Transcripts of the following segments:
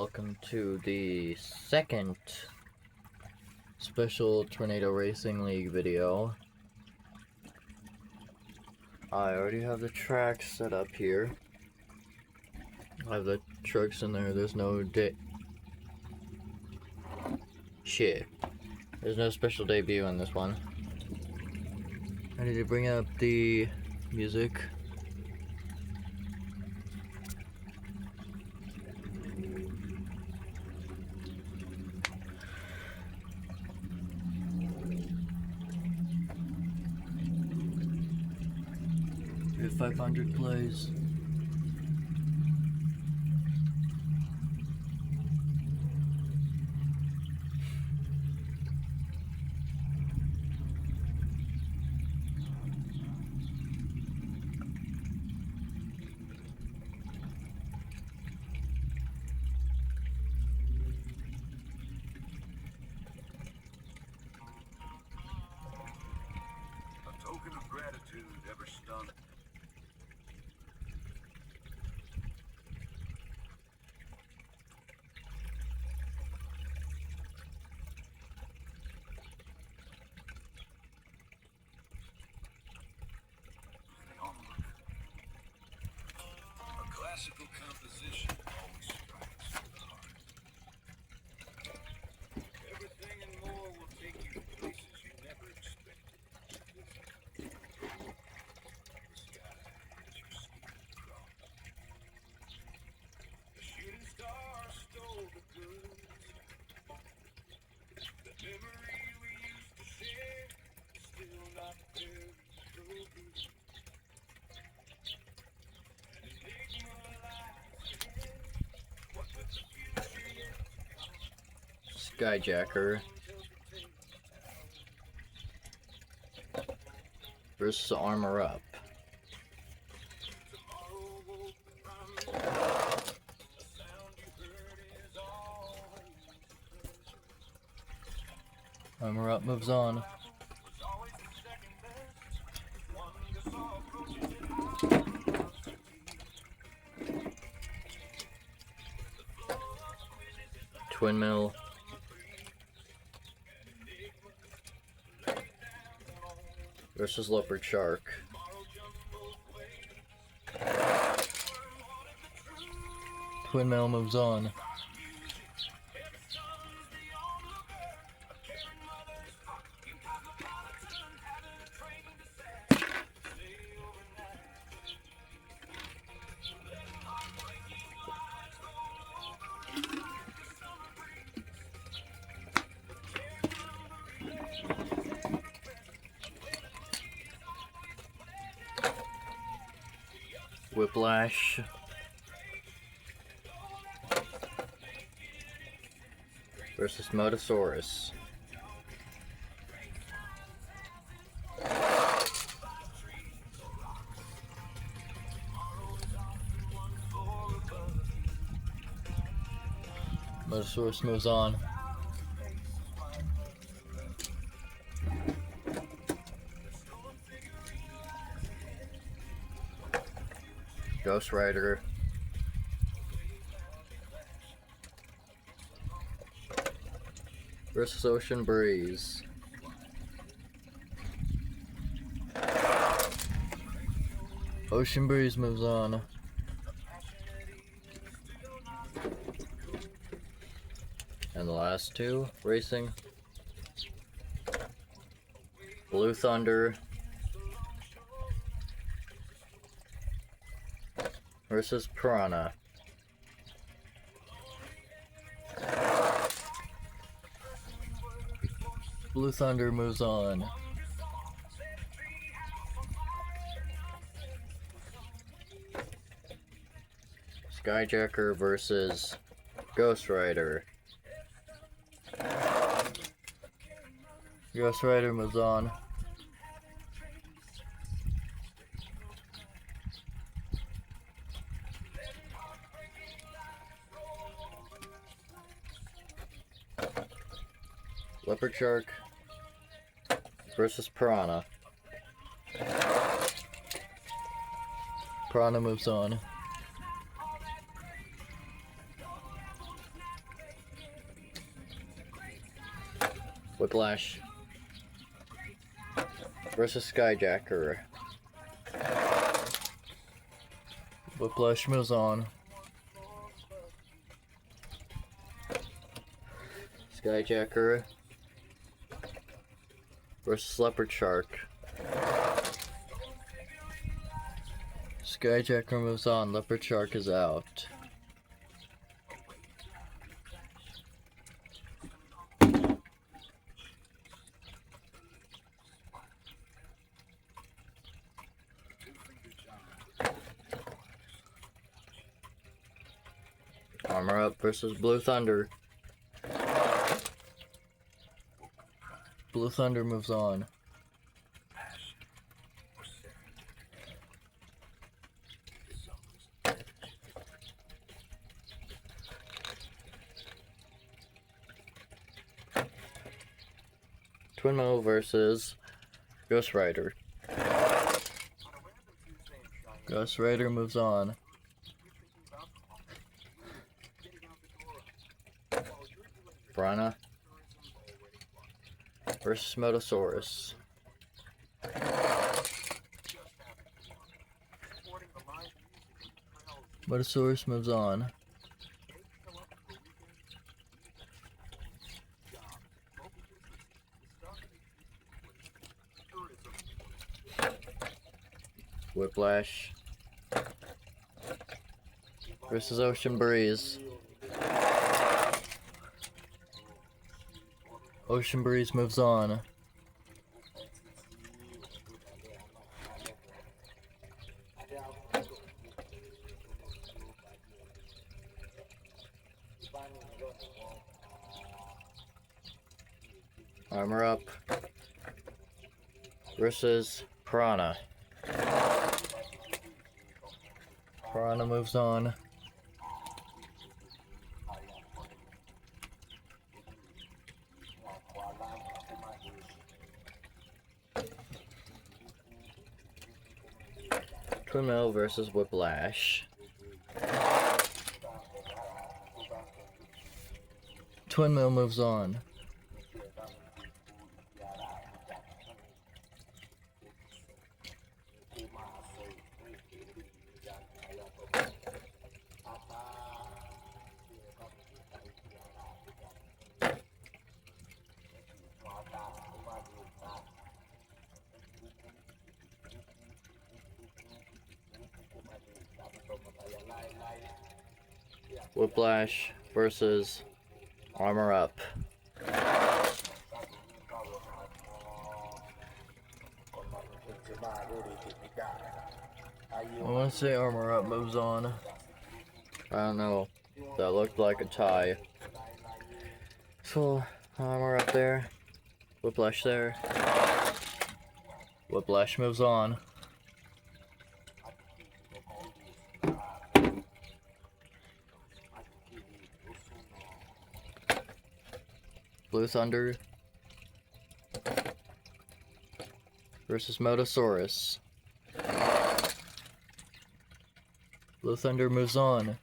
Welcome to the second Special Tornado Racing League video. I already have the track set up here. I have the trucks in there. There's no There's no special debut in this one. I need to bring up the music. We have 500 plays. A token of gratitude ever stunned. A classical composition always strikes to the heart. Everything and more will take you to places you never expected. The sky as you skip across. The shooting star stole the goods. The memory we used to share is still not very good. An enigma lies ahead. What with the future yet to come? Skyjacker versus Armor Up. Armor Up moves on. Twin Mill versus Leopard Shark. Twin Mill moves on. Whiplash versus Motosaurus. Motosaurus moves on. Ghost Rider versus Ocean Breeze. Ocean Breeze moves on. And the last two racing. Blue Thunder versus Piranha. Blue Thunder moves on. Skyjacker versus Ghost Rider. Ghost Rider moves on. Leopard Shark versus Piranha. Piranha moves on. Whiplash versus Skyjacker. Whiplash moves on. Skyjacker versus Leopard Shark. Skyjacker moves on. Leopard Shark is out. Armor Up versus Blue Thunder. Blue Thunder moves on. Twinmo versus Ghost Rider. Ghost Rider moves on. Piranha versus Motosaurus. Motosaurus moves on. Whiplash versus Ocean Breeze. Ocean Breeze moves on. Armor Up versus Piranha. Piranha moves on. Twinmo versus Whiplash. Twinmo moves on. Whiplash versus Armor Up. I want to say Armor Up moves on. I don't know. That looked like a tie. So, Armor Up there. Whiplash there. Whiplash moves on. Blue Thunder versus Motosaurus. Blue Thunder moves on.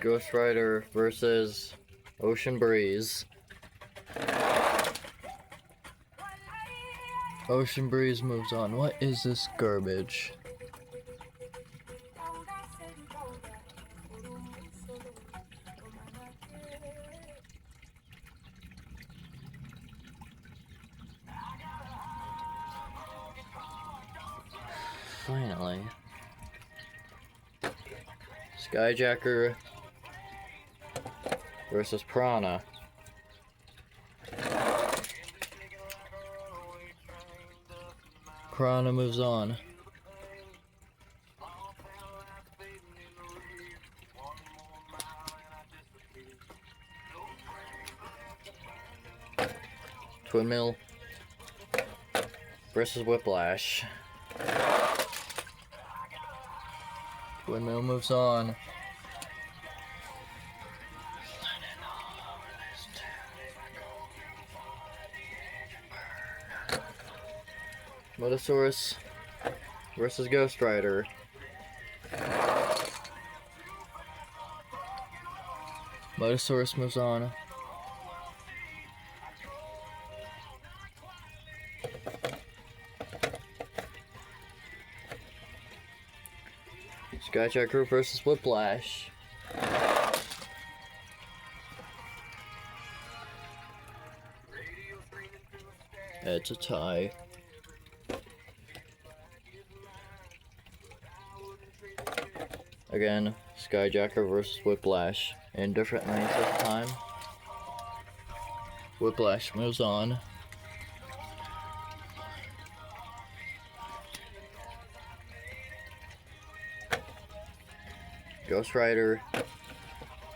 Ghost Rider versus Ocean Breeze. Ocean Breeze moves on. What is this garbage? Finally. Skyjacker versus Piranha. Piranha moves on. Twinmill versus Whiplash. Windmill moves on. Motosaurus versus Ghost Rider. Motosaurus moves on. Skyjacker versus Whiplash. It's a tie. Again, Skyjacker versus Whiplash in different lengths of time. Whiplash moves on. Ghost Rider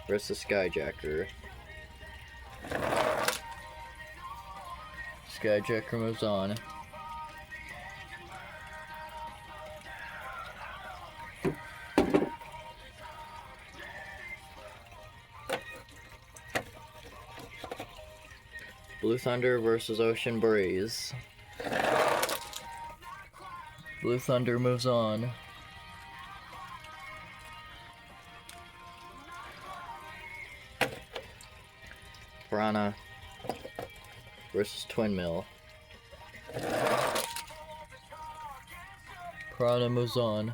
versus Skyjacker. Skyjacker moves on. Blue Thunder versus Ocean Breeze. Blue Thunder moves on. Piranha versus Twin Mill. Piranha moves on.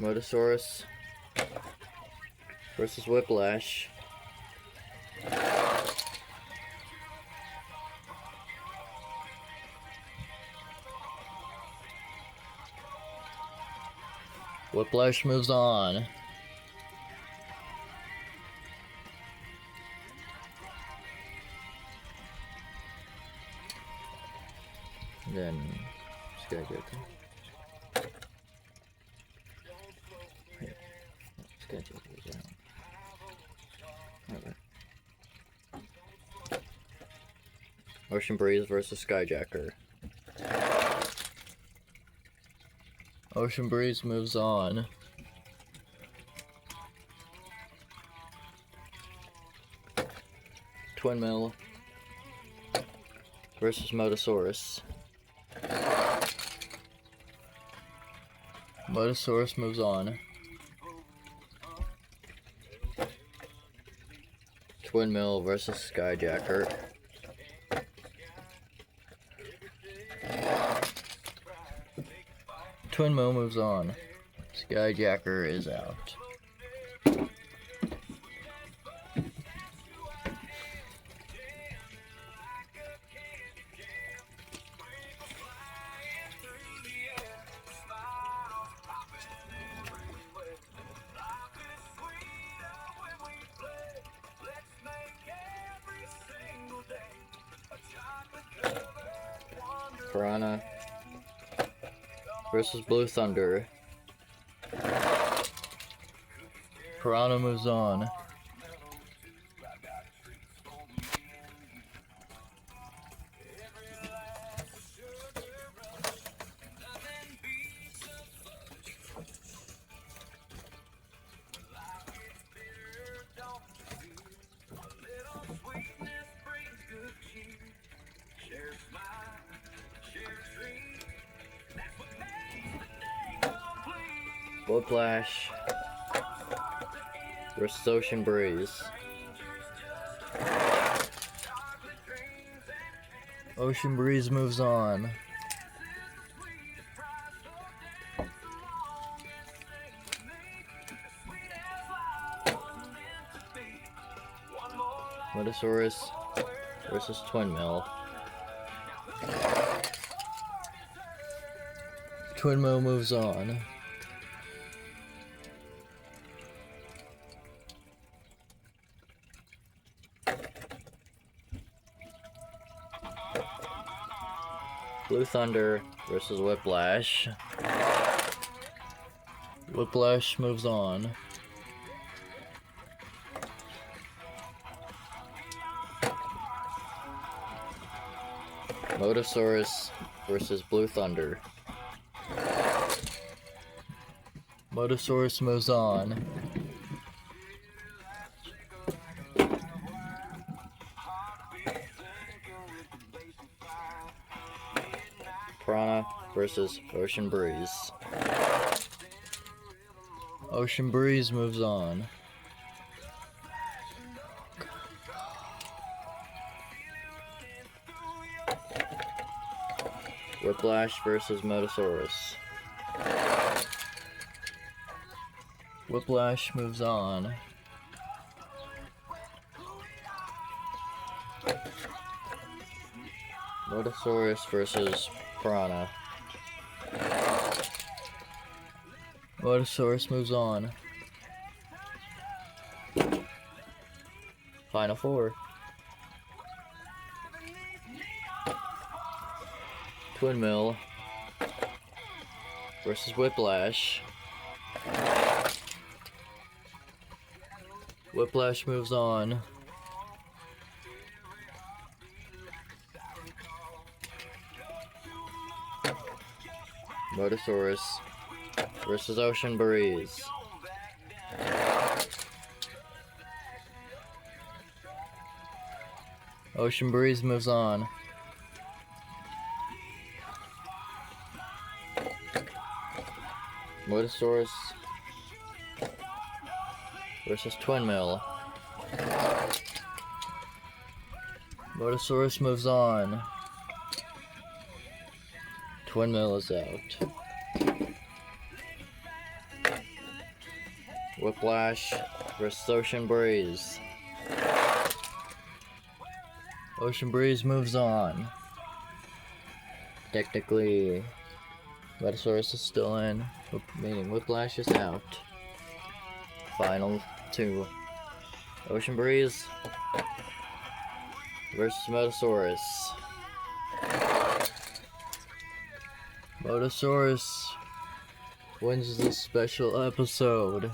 Motosaurus versus Whiplash. Whiplash moves on. Then Skyjacker. Yeah, Skyjacker is out. Alright. Ocean Breeze versus Skyjacker. Ocean Breeze moves on. Twin Mill versus Motosaurus. Motosaurus moves on. Twin Mill versus Skyjacker. Twin Mill moves on. Skyjacker is out. Piranha versus Blue Thunder. Piranha moves on. Whiplash versus Ocean Breeze. Ocean Breeze moves on. Motosaurus versus Twin Mill. Twin Mill moves on. Blue Thunder versus Whiplash. Whiplash moves on. Motosaurus versus Blue Thunder. Motosaurus moves on. Piranha versus Ocean Breeze. Ocean Breeze moves on. Whiplash versus Motosaurus. Whiplash moves on. Motosaurus versus Piranha. Motosaurus moves on. Final four. Twin Mill versus Whiplash. Whiplash moves on. Motosaurus versus Ocean Breeze. Ocean Breeze moves on. Motosaurus versus Twin Mill. Motosaurus moves on. Twin Mill is out. Whiplash versus Ocean Breeze. Ocean Breeze moves on. Technically, Motosaurus is still in, meaning Whiplash is out. Final two. Ocean Breeze versus Motosaurus. Motosaurus wins this special episode.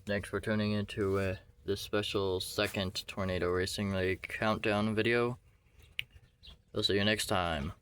Thanks for tuning into this special second Tornado Racing League countdown video. I'll see you next time.